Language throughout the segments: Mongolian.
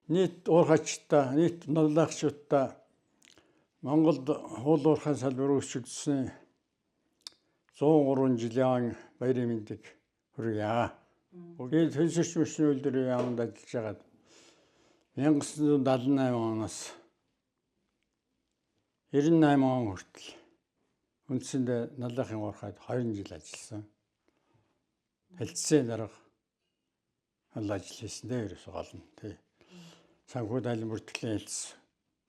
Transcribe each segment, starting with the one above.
нийт уурхачтай, нийт наллагчтай Монголд хуул уурхайн салбар үүсгэсэн 103 жилийн баярын мэндийг хүргье. Тэгээд төлсөрч мөчний үйлдвэрийн яамд ажиллаж байгаад 1978 оноос 98 он хүртэл үндсэндээ наллахын уурхайд 20 жил ажилласан. Хэлтсийн дарга ажил хийсэн дээ ерөөсөө гол нь тий. Санхүү дайлан бүртгэлийн хэлтс,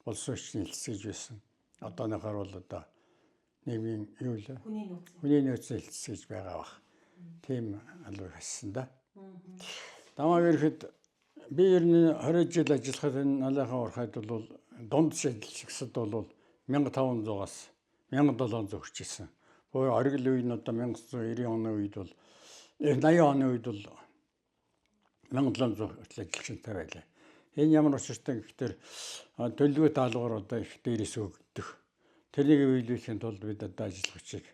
улс орчны хэлтс гэж байсан. Одооныхоор бол одоо нийгмийн юу вэ? Хүний нөөцийн хэлтс гэж байгаа бах. Тийм алуу хийсэн да. Дамаг ирэхэд би ер нь 20 жил ажиллахад энэ наллахын уурхайд бол дунд ажиллагсад бол 1500-аас 1700 хүрчээсэн. Бөө оргил үе нь одоо 1990 оны үед бол 80 оны үед бол 1700 хүртэл ажилчтай байлаа. Энэ ямар учиртай гэхээр төлөвлөгөө даалгавар одоо их дээрээс өгдөг. Тэрнийг биелүүлэхийн тулд бид одоо ажиллагчийг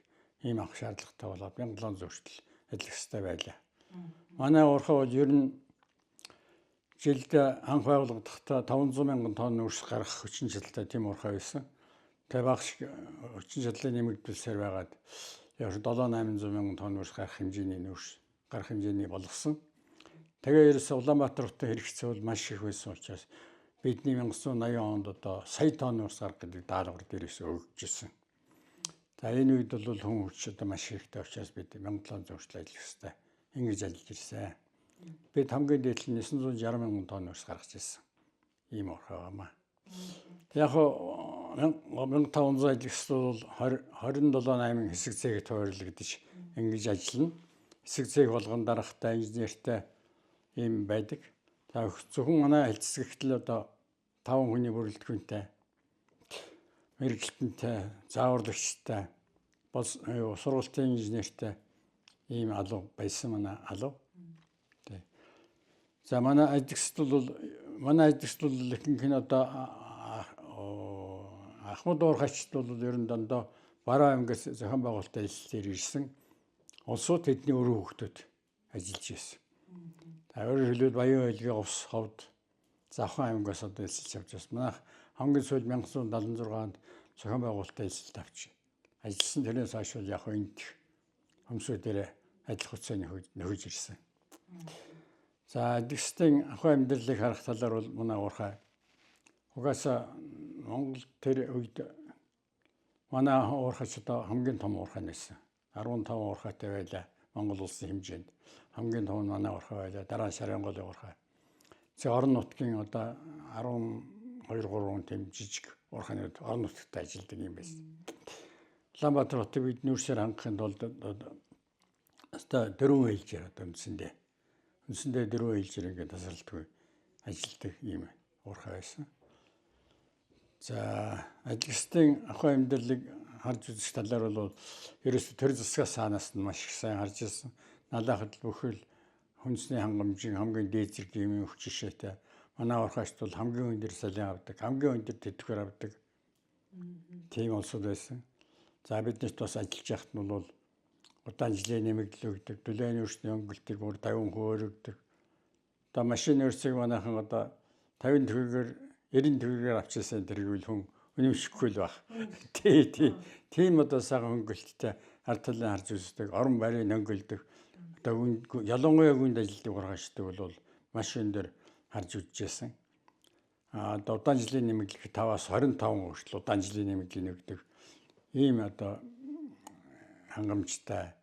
ийм авах шаардлагатай болоод 1700 хүртэл ажиллах хэрэгтэй байлаа. Манай уурхай бол ер нь жилд анх байгууллагахдаа 500 мянган тонн үрс гаргах хүчин чадалтай тийм уурхай байсан. Тэгээ багш хүчин чадлын нэмэгдүүлсээр байгаад яг 7-800 мянган тонн үрс гаргах хэмжээний болгосон. Тэгээ ерөөсөө Улаанбаатар хотын хэрэгцээ бол маш их байсан учраас бидний 1980 онд одоо сая тонн үрс гаргах гэдэг даалгавар дээрээс өгч ирсэн. За энэ үед бол хүн хүч одоо маш ихтэй учраас бид 1700 хүртэл ажиллах хэрэгтэй. Ингэж ажиллаж ирсэн. Бид хамгийн дээд нь 960 мянган тонн үрс гаргаж ирсэн. Ийм уурхай байгаамаа. Яг 1500 ажиллагчид бол 27-8 хэсэг зээгт хуваарлагдаж ингэж ажиллана. Хэсэг зээг болгон дарахтай, инженертэй ийм байдаг. За зөвхөн манай хэлцэгтэл одоо 5 хүний бүрэлдэхүүнтэй, мэрэгчлэнтэй, зааварлагчтай, сургуулийн инженертэй ийм алуу байсан манай алуу. За манай ажилчид бол ихэнх нь одоо Ахмад уурхайчд бол ер нь дандаа Бараа аймгаас зохион байгуулалтын ажлаар ирсэн улсууд тэдний өрөө хүүхдүүд ажиллаж байсан. Өөрөөр хэлбэл Баян хөлгийн Увс ховд Завхан аймгаас одоо ажиллаж явж байсан. Манайх хамгийн сүүл 1976-нд зохион байгуулалтын ажилд авч ажилласан. Тэрнээс хойш бол яг энд хөмсүүдээр ажил хөдөлсөнд нөхөж ирсэн. За ажилчдын ахуй амьдралыг харах талаар бол манай уурхай угаасаа Монгол тэр үед манай уурхайч одоо хамгийн том уурхай нэсэн. 15 уурхайтай байлаа Монгол улсын хэмжээнд. Хамгийн том нь манай уурхай байлаа. Дараа нь Шарангойн уурхай. Зөв орон нутгийн одоо 12-3 тийм жижиг уурхайнууд орон нутагт ажилладаг юм байсан. Улаанбаатар хотыг бид нүүрсээр хангахын тулд одоо дөрвөн ээлжээр одоо үндсэндээ дөрвөн ээлжээр ингээд тасралтгүй ажилладаг юм уурхай байсан. За ажилчдын ахуй амьдралыг харж үзэх талаар бол ерөөсөө төр засгаас цаанаас нь маш их сайн харж ирсэн. Налахад бүхэл хүнсний хангамжийн хамгийн дээд зэрэг юм өгч ишээтэй. Манай уурхайч бол хамгийн өндөр салин авдаг, хамгийн өндөр тэтгэвэр авдаг. Тийм улсууд байсан. За биднэрт бас ажиллаж яхад нь бол удаан жилийн нэмэгдэл өгдөг, түлээний өрсний өнгөлтийг бүр 50% өргөдөг. Одоо машин өрсийг манайхан одоо 50 төгрөгөөр 90 төгрөгөөр авчихсан тэргүүл хүн үнэмшихгүй л баг. Тийм одоо сайхан хөнгөлттэй ард талын харж үздэг, орон байрыг хөнгөлдөг. Одоо ялангуяа гүнд ажилтны уурхайчдаг бол маш өндөр харж үзжсэн. Одоо удаан жилийн нэмэгдэл 5-аас 25% хүртэл удаан жилийн нэмэгдэл өгдөг. Ийм одоо хангамжтай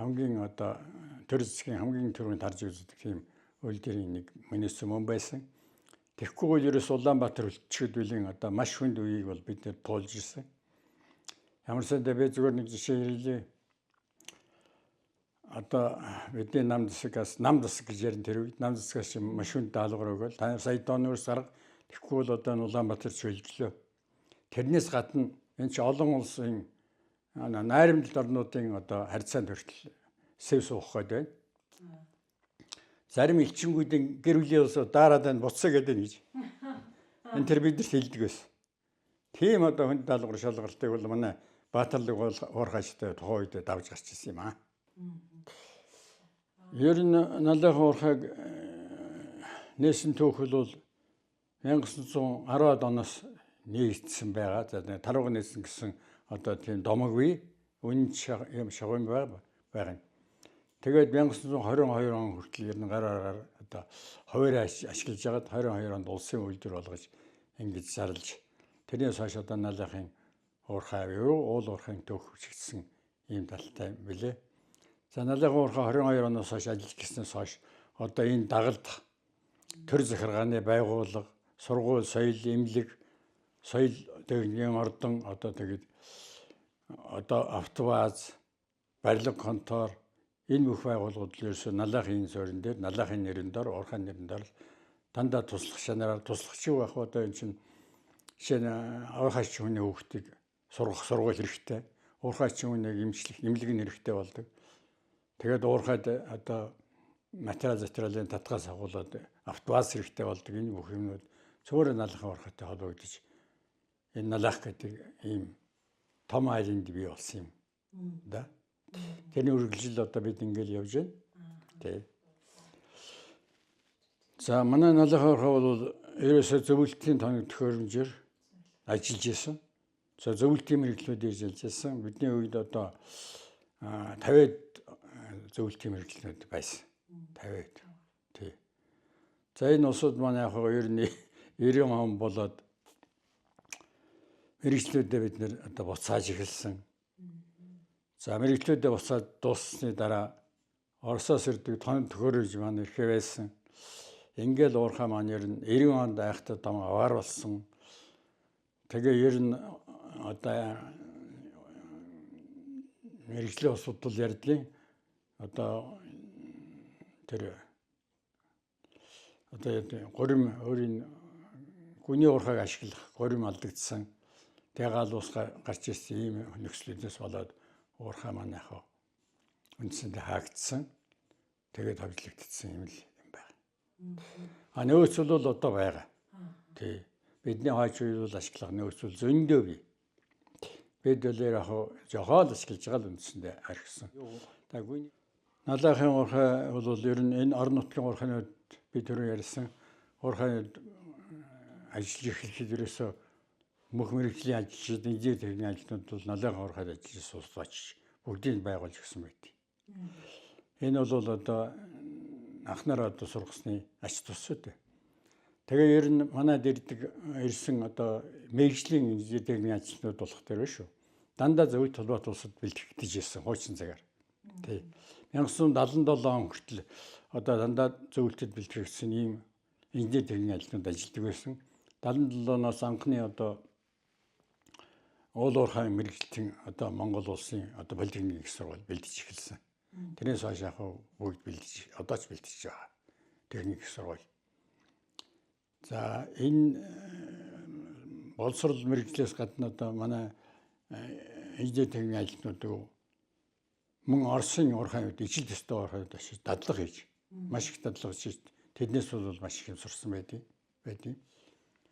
хамгийн одоо төр засгийн хамгийн түрүүнд харж үздэг тийм үйлдвэрийн нэг мөнөөс мөн байсан. Тэгэхгүй бол ерөөс Улаанбаатар үлдчихэд үлийн одоо маш хүнд үеийг бол бид нэр туулж ирсэн. Ямар сандаа би зүгээр нэг жишээ хэлье. Одоо бидний нам засаг гэж ярин тэр үед нам засгаас маш хүнд даалгавар өгөөл. Та нар сая тонн үрс гарга. Тэгэхгүй бол одоо Улаанбаатар чөлжлөө. Тэрнээс гадна энэ ч олон улсын найрамдалт орнуудын одоо харьцаанд хүртэл сэв суух гээд байна. Зарим элчингүүдийн гэр бүлийн улсууд дараад байна буцаа гэдэг гэж. Энэ тэр бидэрт хэлдэг байсан. Тийм одоо хүнд даалгавар шалгалтыг бол манай Баатарлаг уурхайчтай тухайн үед давж гарч ирсэн юм аа. Ер нь наллахын уурхайг нээсэн түүхэл бол 1910-аад оноос нийцсэн байгаа. За тарууга нийцсэн гэсэн одоо тийм домоггүй үнэн шагуун байгаа. Тэгээд 1922 он хүртэл ер нь гар аргаар одоо хуваарь ашиглаж байгаад 22 онд улсын үйлдвэр болгож ингэж зарлж тэрнээс хойш одоо налахын уурхай уул уурхайн төв хөвчгдсэн ийм талтай билээ. За налахын уурхай 22 оноос хойш ажиллаж гиснээс хойш одоо энэ дагалдах төр захиргааны байгууллага, сургууль, соёл, эмнэлэг, соёл техникийн ордон одоо тэгээд одоо автоваз, барилга контор энэ бүх байгууллагууд ерөөсөө налахын суурин дээр налахын нэрэн дээр уурхайн нэрэн дээр дандаа туслах шанараар туслахч байх одоо энэ чинь жишээ нь уурхайч хүний хүүхдийг сургууль хэрэгтэй, уурхайч хүнийг эмнэлэг нь хэрэгтэй болдог. Тэгээд уурхайд одоо материалын татгаас агуулад автоваз хэрэгтэй болдог. Энэ бүх юмнууд цөөр налахын уурхайтай холбогдож энэ налах гэдэг ийм том айланд бий болсон юм да. Тэрний үргэлжил одоо бид ингээл явж байна. Тий. За манай налахын уурхай бол ерөөсөө зөвлөлтийн тоног төхөөрөмжөөр ажиллаж исэн. За зөвлөлтийн мэргэжлүүд ажиллаж исэн. Бидний үед одоо 50-д зөвлөлтийн мэргэжлүүд байсан. 50-д. Тий. За энэ усуд манай яг ер нь 90 он болоод мэргэжлүүдэд бид нэр одоо буцааж эхэлсэн. За мэргэжлүүдэд буцаад дууссаны дараа Оросоос ирдэг тоног төхөөрөмж маань ирэхээ байсан. Ингээл уурхай маань ер нь 90 онд айхтаа дам аваар болсон. Тэгээ ер нь одоо мэргэжлийн асуудал ярьдгийн одоо тэр одоо гурим өөрийн гүний уурхайг ашиглах гурим алдагдсан. Тэгээ гал ус гарч ирсэн ийм нөхцлүүдээс болоод уурхай маань яхаа үндсэндээ хаагдсан. Тэгээд хавжлагдсан юм л юм байна. А нөөц бол одоо байгаа. Тий. Бидний хойч үйл ашиглах нөөц бол зөндөө бий. Бид бол яг жохол ашиглаж байгаа л үндсэндээ архисан. Тэгвэл налахын уурхай бол ер нь энэ орон нутгийн уурхайнууд бид түрүү ярьсан уурхайнууд ажиллаж эхлэхэд ерөөсөө мөх мэргэжлийн ажилчид, инженер техникийн ажилтнууд бол налахын уурхайд ажиллаж сууж бүгдийг байгуулж гисэн байт. Энэ бол одоо анхнаар одоо сургасны ач тус үү. Тэгээ ер нь манайд ирсэн одоо мэргэжлийн инженер техникийн ажилтнууд болох дээр шүү. Дандаа зөвхөн толгойд улсад бэлтгэж ирсэн хуучин цагаар. Тий. 1977 он хүртэл одоо дандаа зөвлөлтөд бэлтгэгдсэн ийм инженер техникийн ажилтнууд ажилладаг байсан. 77-оос анхны одоо уул уурхай мэргэжлийн одоо Монгол улсын одоо политехникийн их сургууль бэлдэж эхэлсэн. Тэрнээс хойш яг бүгд бэлдэж одоо ч бэлдэж байгаа. Техник их сургууль. За энэ боловсрол мэргэжлээс гадна одоо манай инженер техникийн ажилтнууд мөн Оросын уурхайнууд ижил төстэй уурхайнууд ашиж дадлага хийж маш их дадлага хийж тэднээс бол маш их юм сурсан байдیں۔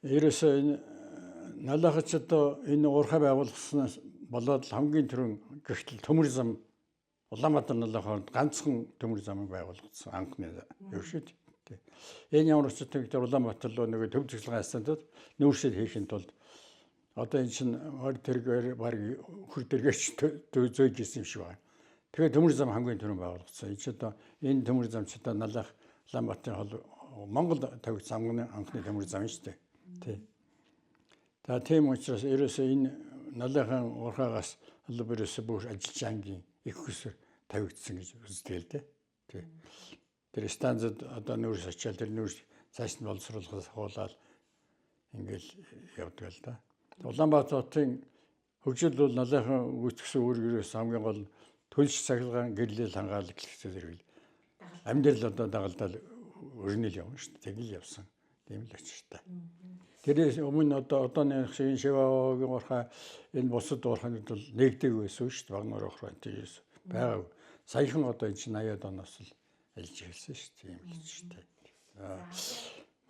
Ерөөсөө энэ налахч одоо энэ уурхай байгуулснаас болоод хамгийн түрүүн гэртэл төмөр зам Улаанбаатар налахын ганцхан төмөр замыг байгуулагдсан анхны юу шүү дээ. Энэ ямар ч зүйл Улаанбаатар руу нэг төв зөвлөгөө хасантад нүүрсэл хийхин тулд одоо энэ чинь тэргээр баг хөр дэргэрч зөөж исэн юм шиг байна. Тэгэхээр төмөр зам хамгийн түрүүн байгуулагдсан. Энэ төмөр зам ч одоо налах Улаанбаатарын Монгол тавигдсан анхны төмөр зам шүү дээ. Тий. За тийм учраас ерөөсөө энэ налахын уурхайгаас ерөөсөө бүр ажиллаж ангийн их хөсөр тавигдсан гэж үздэг л дээ. Тий. Тэр станцад одоо нүүрс очиад тэр нүүрс цааш нь боловсруулахаас хуулаад ингээл явдаг л да. Улаанбаатарын хөгжил бол налахын үүсгэсэн үүргээс хамгийн гол төлш цахилгаан гэрлэл хангаалал гэхээс зэрэг амьдрал одоо дагалдаад өрнөл явна шүү дээ. Тэгэл явсан. Тийм л очтой. Тэрээс өмнө одооны шиг Шиваогийн уурхай энэ бусад уурхайнууд бол нэгдэг байсан шүү дээ. Багнаар уурхай тийс байгааг. Саяхан одоо энэ чинь 80-аад оноос л ажиллаж эхэлсэн шүү дээ. Тийм л шүү дээ.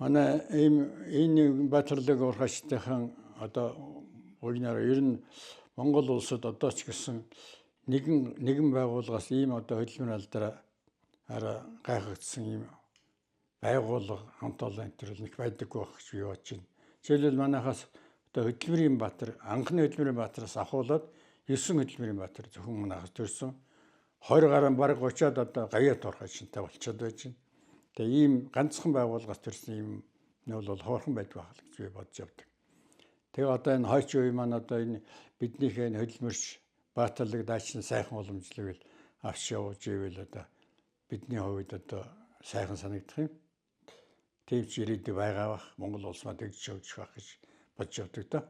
Манай энэ Баатарлаг уурхайчдын одоо угнаар ер нь Монгол улсад одоо ч гэсэн нэгэн байгууллагаас ийм одоо хөдөлмөр алдараа гайхагдсан ийм байгууллага хамт олон энэ төр нэг байдаггүй байх гэж би бодож байна. Жишээлбэл манайхаас одоо Хөдөлмөрийн Баатар анхны Хөдөлмөрийн Баатараас ахуулаад 9 Хөдөлмөрийн Баатар зөвхөн манайхаас төрсөн. 20 гаруй бараг 30-аад одоо гавьяа турхай шинтэй болчиход байж байна. Тэгээ ийм ганцхан байгууллагаас төрсэн юм нь бол хоорхон байдгүй байх гэж би бодож явдаг. Тэгээ одоо энэ хойч үе маань одоо энэ биднийхээ хөдөлмөрч баатарлаг даачны сайхан уламжлалыг авч явж ивэл одоо бидний хувьд одоо сайхан санагдах юм. Тийм ч ирээдүй байгаа бах Монгол улс маань тэгж явж байх гэж бодож явдаг доо.